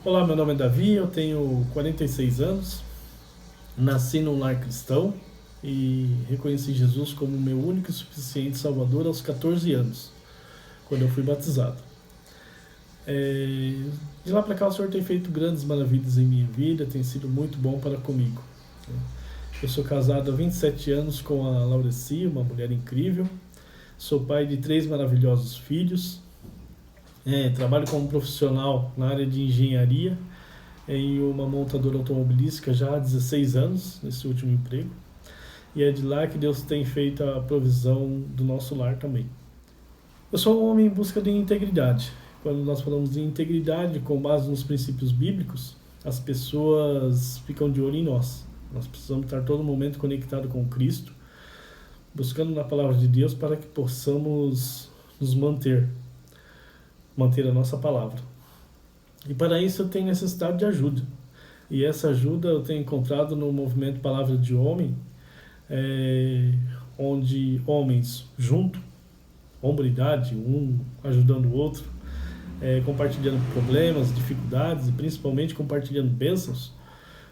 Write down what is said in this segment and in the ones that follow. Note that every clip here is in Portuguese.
Olá, meu nome é Davi, eu tenho 46 anos, nasci num lar cristão e reconheci Jesus como meu único e suficiente Salvador aos 14 anos, quando eu fui batizado. De lá para cá o Senhor tem feito grandes maravilhas em minha vida, tem sido muito bom para comigo. Eu sou casado há 27 anos com a Laureci, uma mulher incrível, sou pai de 3 maravilhosos filhos, trabalho como profissional na área de engenharia em uma montadora automobilística já há 16 anos, nesse último emprego. E é de lá que Deus tem feito a provisão do nosso lar também. Eu sou um homem em busca de integridade. Quando nós falamos de integridade com base nos princípios bíblicos, as pessoas ficam de olho em nós. Nós precisamos estar todo momento conectado com Cristo, buscando na palavra de Deus para que possamos nos manter a nossa palavra. E para isso eu tenho necessidade de ajuda. E essa ajuda eu tenho encontrado no movimento Palavra de Homem, onde homens juntos, hombridade, um ajudando o outro, compartilhando problemas, dificuldades e principalmente compartilhando bênçãos,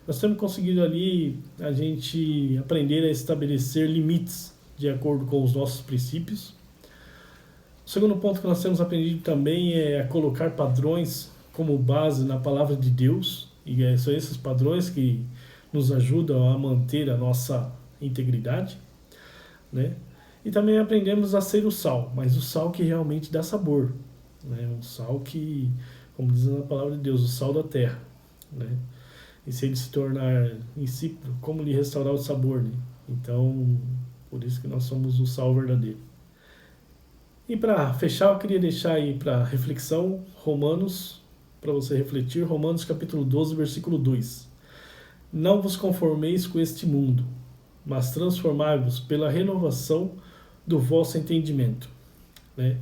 nós temos conseguido ali a gente aprender a estabelecer limites de acordo com os nossos princípios. O segundo ponto que nós temos aprendido também é a colocar padrões como base na palavra de Deus, e são esses padrões que nos ajudam a manter a nossa integridade, né? E também aprendemos a ser o sal, mas o sal que realmente dá sabor, né? Um sal que, como diz na palavra de Deus, o sal da terra, né? E se ele se tornar insípido, como lhe restaurar o sabor, né? Então, por isso que nós somos o sal verdadeiro. E para fechar, eu queria deixar aí para reflexão Romanos, para você refletir, Romanos capítulo 12, versículo 2. Não vos conformeis com este mundo, mas transformai-vos pela renovação do vosso entendimento, né?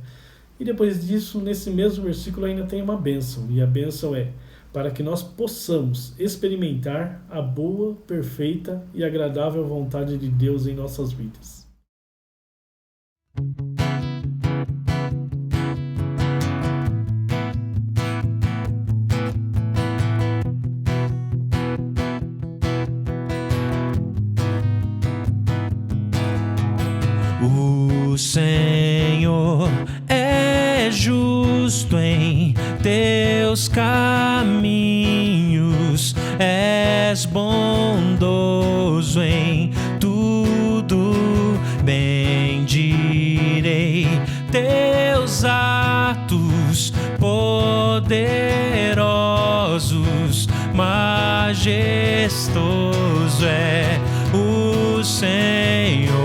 E depois disso, nesse mesmo versículo ainda tem uma bênção, e a bênção é para que nós possamos experimentar a boa, perfeita e agradável vontade de Deus em nossas vidas. O Senhor é justo em teus caminhos, és bondoso em tudo, bendirei teus atos poderosos, majestoso é o Senhor.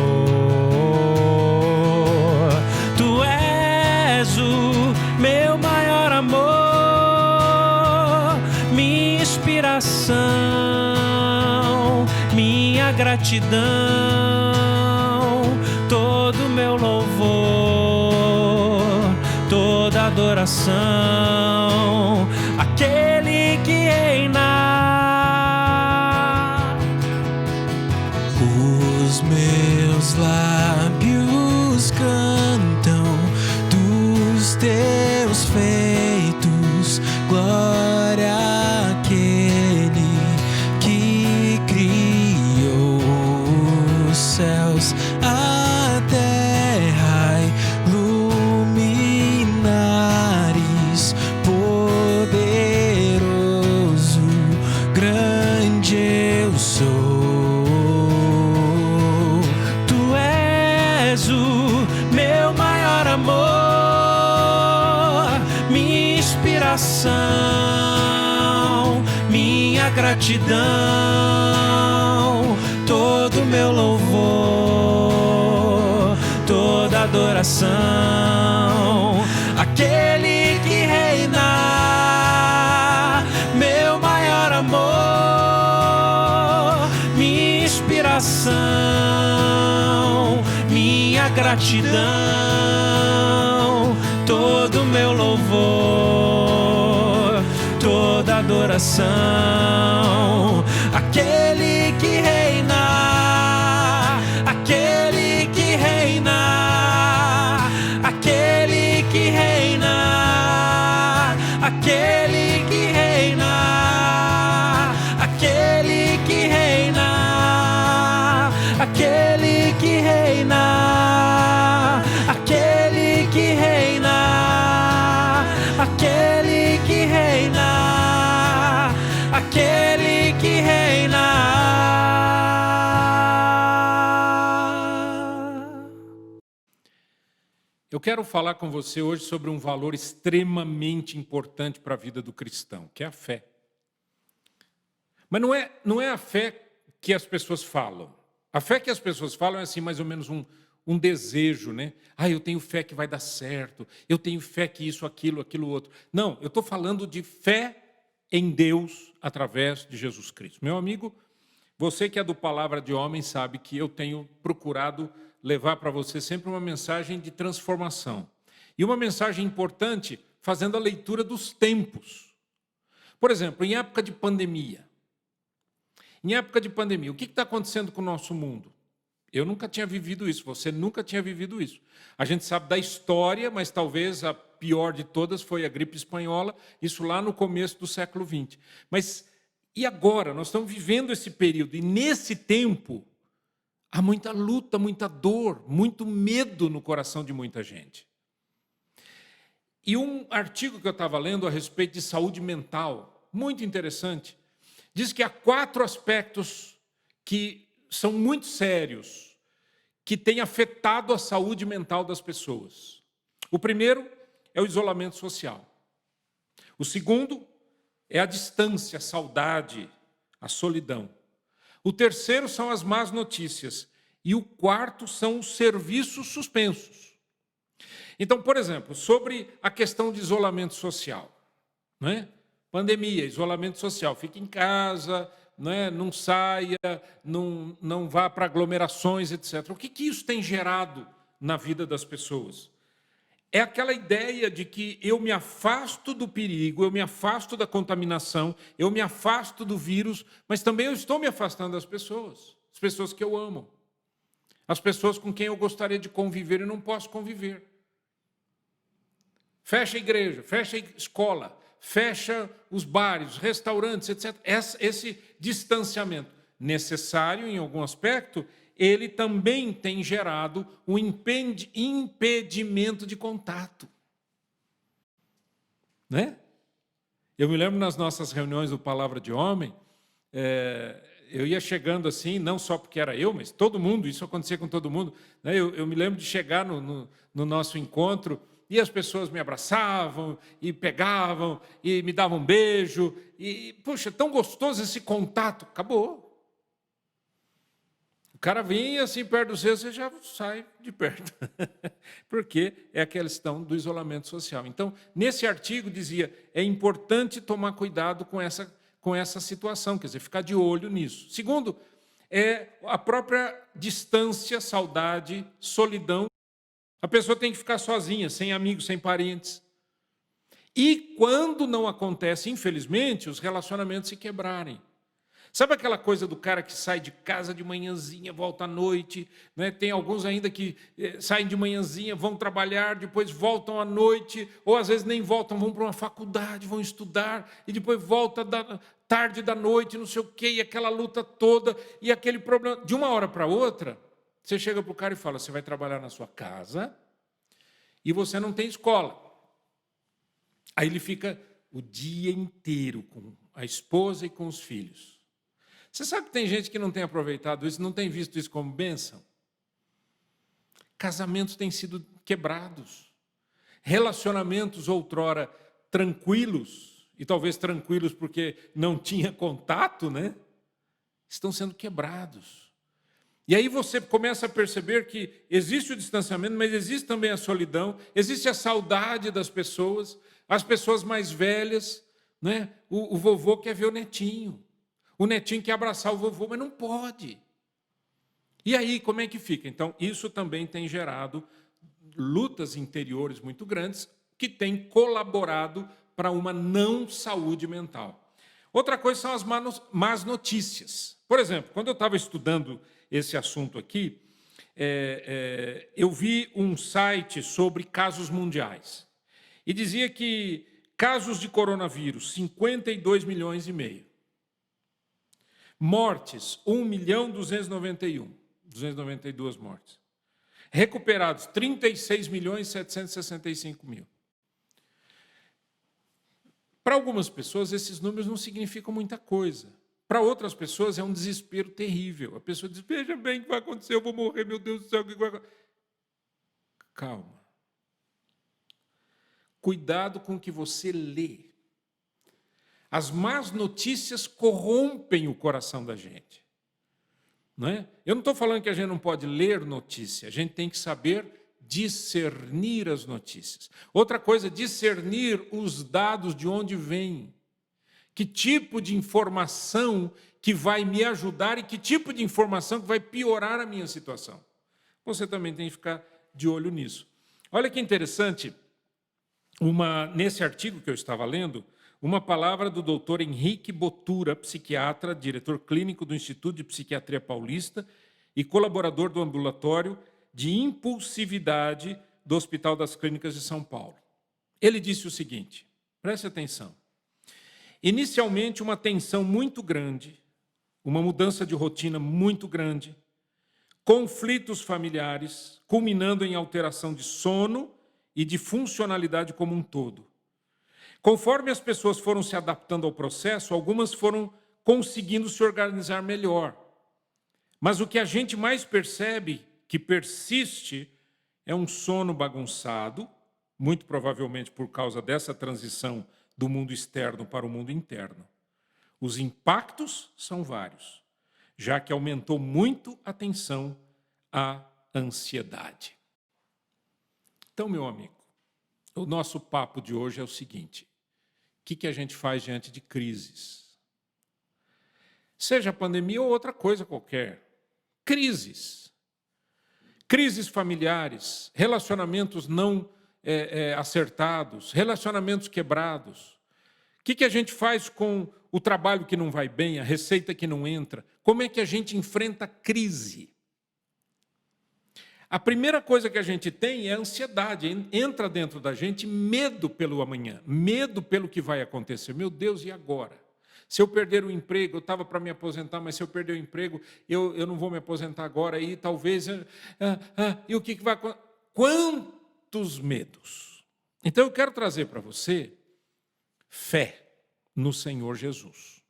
Minha gratidão, todo meu louvor, toda adoração, aquele que reina. Os meus lábios cantam dos teus feitos, glória àquele que criou os céus, a terra e luminares, poderoso, grande eu sou. Tu és o meu maior amor, minha inspiração, minha gratidão, todo meu louvor, toda adoração, aquele que reina, meu maior amor, minha inspiração, minha gratidão, todo meu louvor, toda adoração, aquele que reina, aquele que reina, aquele que reina, aquele que reina. quero falar com você hoje sobre um valor extremamente importante para a vida do cristão, que é a fé. Mas não é a fé que as pessoas falam. A fé que as pessoas falam é assim, mais ou menos um desejo, né? Eu tenho fé que vai dar certo, eu tenho fé que isso, aquilo outro. Não, eu estou falando de fé em Deus através de Jesus Cristo. Meu amigo, você que é do Palavra de Homem sabe que eu tenho procurado levar para você sempre uma mensagem de transformação. E uma mensagem importante fazendo a leitura dos tempos. Por exemplo, em época de pandemia. O que está acontecendo com o nosso mundo? Eu nunca tinha vivido isso, você nunca tinha vivido isso. A gente sabe da história, mas talvez a pior de todas foi a gripe espanhola, isso lá no começo do século XX. Mas e agora? Nós estamos vivendo esse período, e nesse tempo há muita luta, muita dor, muito medo no coração de muita gente. E um artigo que eu estava lendo a respeito de saúde mental, muito interessante, diz que há 4 aspectos que são muito sérios, que têm afetado a saúde mental das pessoas. O primeiro é o isolamento social. O segundo é a distância, a saudade, a solidão. O terceiro são as más notícias. E o quarto são os serviços suspensos. Então, por exemplo, sobre a questão de isolamento social, né? Pandemia, isolamento social, fique em casa, não saia, não vá para aglomerações, etc. O que isso tem gerado na vida das pessoas? É aquela ideia de que eu me afasto do perigo, eu me afasto da contaminação, eu me afasto do vírus, mas também eu estou me afastando das pessoas que eu amo, as pessoas com quem eu gostaria de conviver e não posso conviver. Fecha a igreja, fecha a escola, fecha os bares, os restaurantes, etc. Esse distanciamento necessário em algum aspecto, ele também tem gerado um impedimento de contato. Né? Eu me lembro nas nossas reuniões do Palavra de Homem, eu ia chegando assim, não só porque era eu, mas todo mundo, isso acontecia com todo mundo. Né? Eu me lembro de chegar no nosso encontro e as pessoas me abraçavam e pegavam e me davam um beijo. E, puxa, tão gostoso esse contato. Acabou. O cara vinha assim perto do seu, você já sai de perto. Porque é aquela questão do isolamento social. Então, nesse artigo dizia, é importante tomar cuidado com essa situação, quer dizer, ficar de olho nisso. Segundo, é a própria distância, saudade, solidão. A pessoa tem que ficar sozinha, sem amigos, sem parentes. E quando não acontece, infelizmente, os relacionamentos se quebrarem. Sabe aquela coisa do cara que sai de casa de manhãzinha, volta à noite, né? Tem alguns ainda que saem de manhãzinha, vão trabalhar, depois voltam à noite, ou às vezes nem voltam, vão para uma faculdade, vão estudar, e depois volta da tarde da noite, não sei o quê, e aquela luta toda, e aquele problema. De uma hora para outra, você chega para o cara e fala, você vai trabalhar na sua casa e você não tem escola. Aí ele fica o dia inteiro com a esposa e com os filhos. Você sabe que tem gente que não tem aproveitado isso, não tem visto isso como bênção? Casamentos têm sido quebrados. Relacionamentos outrora tranquilos, e talvez tranquilos porque não tinha contato, né? Estão sendo quebrados. E aí você começa a perceber que existe o distanciamento, mas existe também a solidão, existe a saudade das pessoas, as pessoas mais velhas, né? O vovô quer ver o netinho quer abraçar o vovô, mas não pode. E aí, como é que fica? Então, isso também tem gerado lutas interiores muito grandes, que têm colaborado para uma não saúde mental. Outra coisa são as más notícias. Por exemplo, quando eu estava estudando esse assunto aqui, eu vi um site sobre casos mundiais. E dizia que casos de coronavírus, 52 milhões e meio. Mortes, 292 mortes. Recuperados, 36 milhões e 765 mil. Para algumas pessoas, esses números não significam muita coisa. Para outras pessoas, é um desespero terrível. A pessoa diz, veja bem o que vai acontecer, eu vou morrer, meu Deus do céu, o que vai acontecer? Calma. cuidado com o que você lê. As más notícias corrompem o coração da gente. Não é? Eu não estou falando que a gente não pode ler notícia, a gente tem que saber discernir as notícias. Outra coisa, discernir os dados de onde vêm. Que tipo de informação que vai me ajudar e que tipo de informação que vai piorar a minha situação. Você também tem que ficar de olho nisso. Olha que interessante, nesse artigo que eu estava lendo, uma palavra do doutor Henrique Botura, psiquiatra, diretor clínico do Instituto de Psiquiatria Paulista e colaborador do ambulatório de impulsividade do Hospital das Clínicas de São Paulo. Ele disse o seguinte, preste atenção. Inicialmente, uma tensão muito grande, uma mudança de rotina muito grande, conflitos familiares, culminando em alteração de sono e de funcionalidade como um todo. Conforme as pessoas foram se adaptando ao processo, algumas foram conseguindo se organizar melhor. Mas o que a gente mais percebe, que persiste, é um sono bagunçado, muito provavelmente por causa dessa transição do mundo externo para o mundo interno. Os impactos são vários, já que aumentou muito a tensão, a ansiedade. Então, meu amigo, o nosso papo de hoje é o seguinte: o que a gente faz diante de crises? Seja pandemia ou outra coisa qualquer. Crises. Crises familiares, relacionamentos não acertados, relacionamentos quebrados. O que a gente faz com o trabalho que não vai bem, a receita que não entra? Como é que a gente enfrenta a crise? A primeira coisa que a gente tem é a ansiedade. Entra dentro da gente medo pelo amanhã, medo pelo que vai acontecer. Meu Deus, e agora? Se eu perder o emprego, eu estava para me aposentar, mas se eu perder o emprego, eu não vou me aposentar agora, e talvez... e o que vai acontecer? Quantos medos! Então, eu quero trazer para você fé no Senhor Jesus.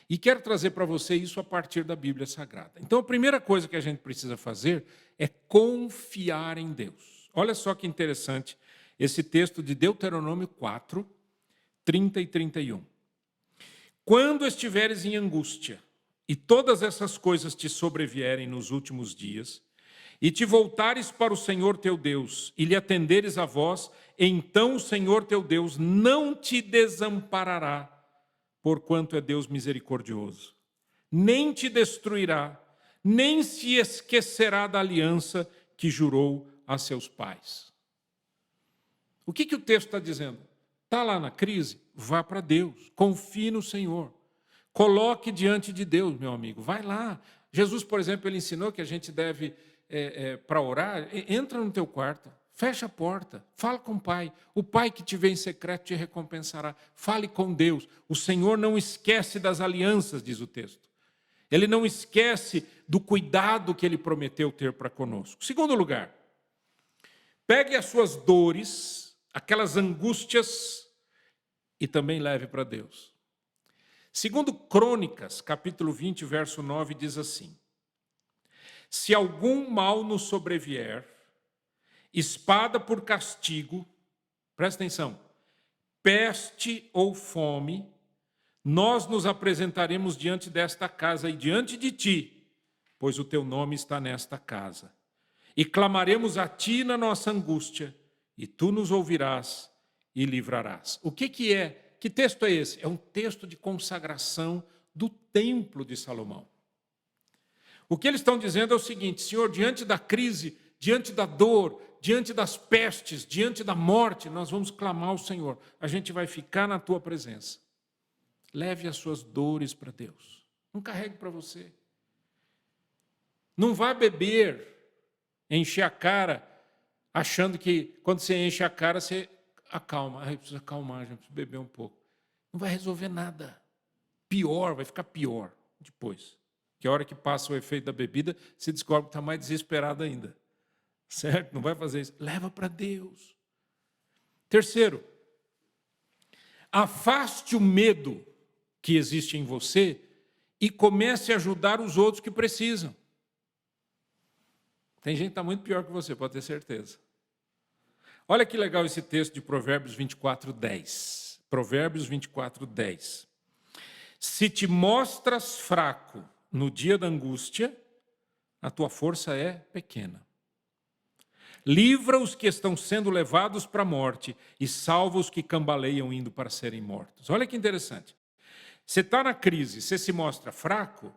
E quero trazer para você isso a partir da Bíblia Sagrada. Então, a primeira coisa que a gente precisa fazer é confiar em Deus. Olha só que interessante esse texto de Deuteronômio 4, 30 e 31. Quando estiveres em angústia, e todas essas coisas te sobrevierem nos últimos dias, e te voltares para o Senhor teu Deus, e lhe atenderes a voz, então o Senhor teu Deus não te desamparará, porquanto é Deus misericordioso, nem te destruirá, nem se esquecerá da aliança que jurou a seus pais. O que o texto está dizendo? Está lá na crise? Vá para Deus, confie no Senhor. Coloque diante de Deus, meu amigo, vai lá. Jesus, por exemplo, ele ensinou que a gente deve, para orar, entra no teu quarto, fecha a porta, fala com o Pai. O Pai que te vê em secreto te recompensará. Fale com Deus. O Senhor não esquece das alianças, diz o texto. Ele não esquece do cuidado que Ele prometeu ter para conosco. Segundo lugar, pegue as suas dores, aquelas angústias, e também leve para Deus. Segundo Crônicas, capítulo 20, verso 9, diz assim: se algum mal nos sobrevier, espada por castigo, presta atenção, peste ou fome, nós nos apresentaremos diante desta casa e diante de ti, pois o teu nome está nesta casa. E clamaremos a ti na nossa angústia, e tu nos ouvirás e livrarás. O que é? Que texto é esse? É um texto de consagração do templo de Salomão. O que eles estão dizendo é o seguinte: Senhor, diante da crise, diante da dor, diante das pestes, diante da morte, nós vamos clamar ao Senhor. A gente vai ficar na tua presença. Leve as suas dores para Deus. Não carregue para você. Não vá beber, encher a cara, achando que quando você enche a cara, você acalma. Precisa acalmar, já precisa beber um pouco. Não vai resolver nada. Pior, vai ficar pior depois. Que a hora que passa o efeito da bebida, você descobre que está mais desesperado ainda. Certo? Não vai fazer isso. Leva para Deus. Terceiro, afaste o medo que existe em você e comece a ajudar os outros que precisam. Tem gente que está muito pior que você, pode ter certeza. Olha que legal esse texto de Provérbios 24:10. Provérbios 24:10. Se te mostras fraco no dia da angústia, a tua força é pequena. Livra os que estão sendo levados para a morte e salva os que cambaleiam indo para serem mortos. Olha que interessante. Você está na crise, você se mostra fraco,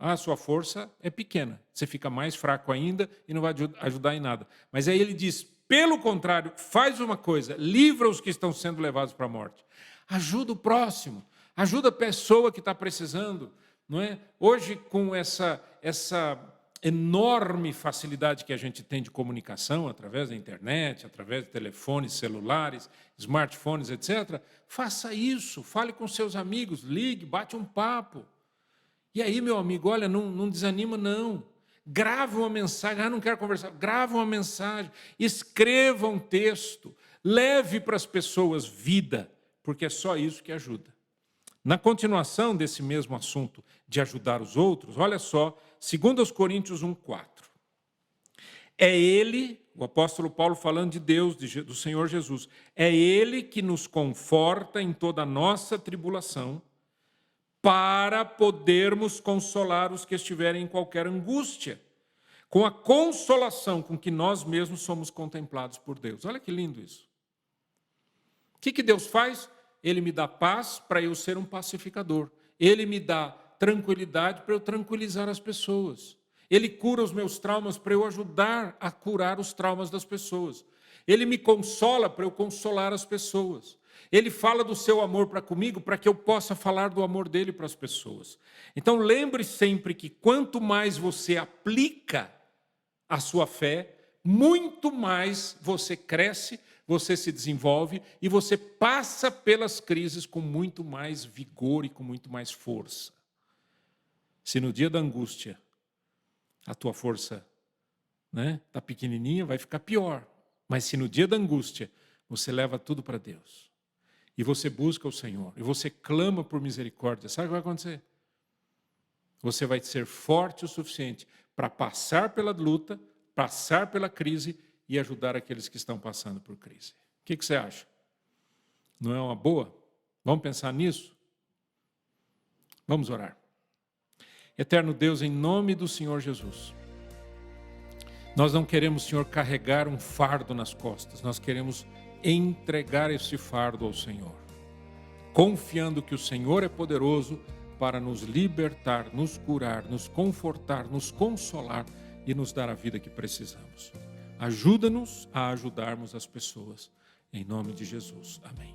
a sua força é pequena. Você fica mais fraco ainda e não vai ajudar em nada. Mas aí ele diz, pelo contrário, faz uma coisa, livra os que estão sendo levados para a morte. Ajuda o próximo, ajuda a pessoa que está precisando. Não é? Hoje, com essa enorme facilidade que a gente tem de comunicação, através da internet, através de telefones celulares, smartphones, etc., faça isso, fale com seus amigos, ligue, bate um papo. E aí, meu amigo, olha, não desanima, não. Grave uma mensagem, não quero conversar, grave uma mensagem, escreva um texto, leve para as pessoas vida, porque é só isso que ajuda. Na continuação desse mesmo assunto de ajudar os outros, olha só, 2 Coríntios 1:4. É Ele, o apóstolo Paulo falando de Deus, do Senhor Jesus, é Ele que nos conforta em toda a nossa tribulação, para podermos consolar os que estiverem em qualquer angústia, com a consolação com que nós mesmos somos contemplados por Deus. Olha que lindo isso. O que Deus faz? Ele me dá paz para eu ser um pacificador. Ele me dá tranquilidade para eu tranquilizar as pessoas. Ele cura os meus traumas para eu ajudar a curar os traumas das pessoas. Ele me consola para eu consolar as pessoas. Ele fala do seu amor para comigo para que eu possa falar do amor dele para as pessoas. Então lembre sempre que quanto mais você aplica a sua fé, muito mais você cresce, você se desenvolve e você passa pelas crises com muito mais vigor e com muito mais força. Se no dia da angústia a tua força está pequenininha, vai ficar pior. Mas se no dia da angústia você leva tudo para Deus, e você busca o Senhor, e você clama por misericórdia, sabe o que vai acontecer? Você vai ser forte o suficiente para passar pela luta, passar pela crise e ajudar aqueles que estão passando por crise. O que você acha? Não é uma boa? Vamos pensar nisso? Vamos orar. Eterno Deus, em nome do Senhor Jesus, nós não queremos, Senhor, carregar um fardo nas costas, nós queremos entregar esse fardo ao Senhor, confiando que o Senhor é poderoso para nos libertar, nos curar, nos confortar, nos consolar e nos dar a vida que precisamos. Ajuda-nos a ajudarmos as pessoas, em nome de Jesus. Amém.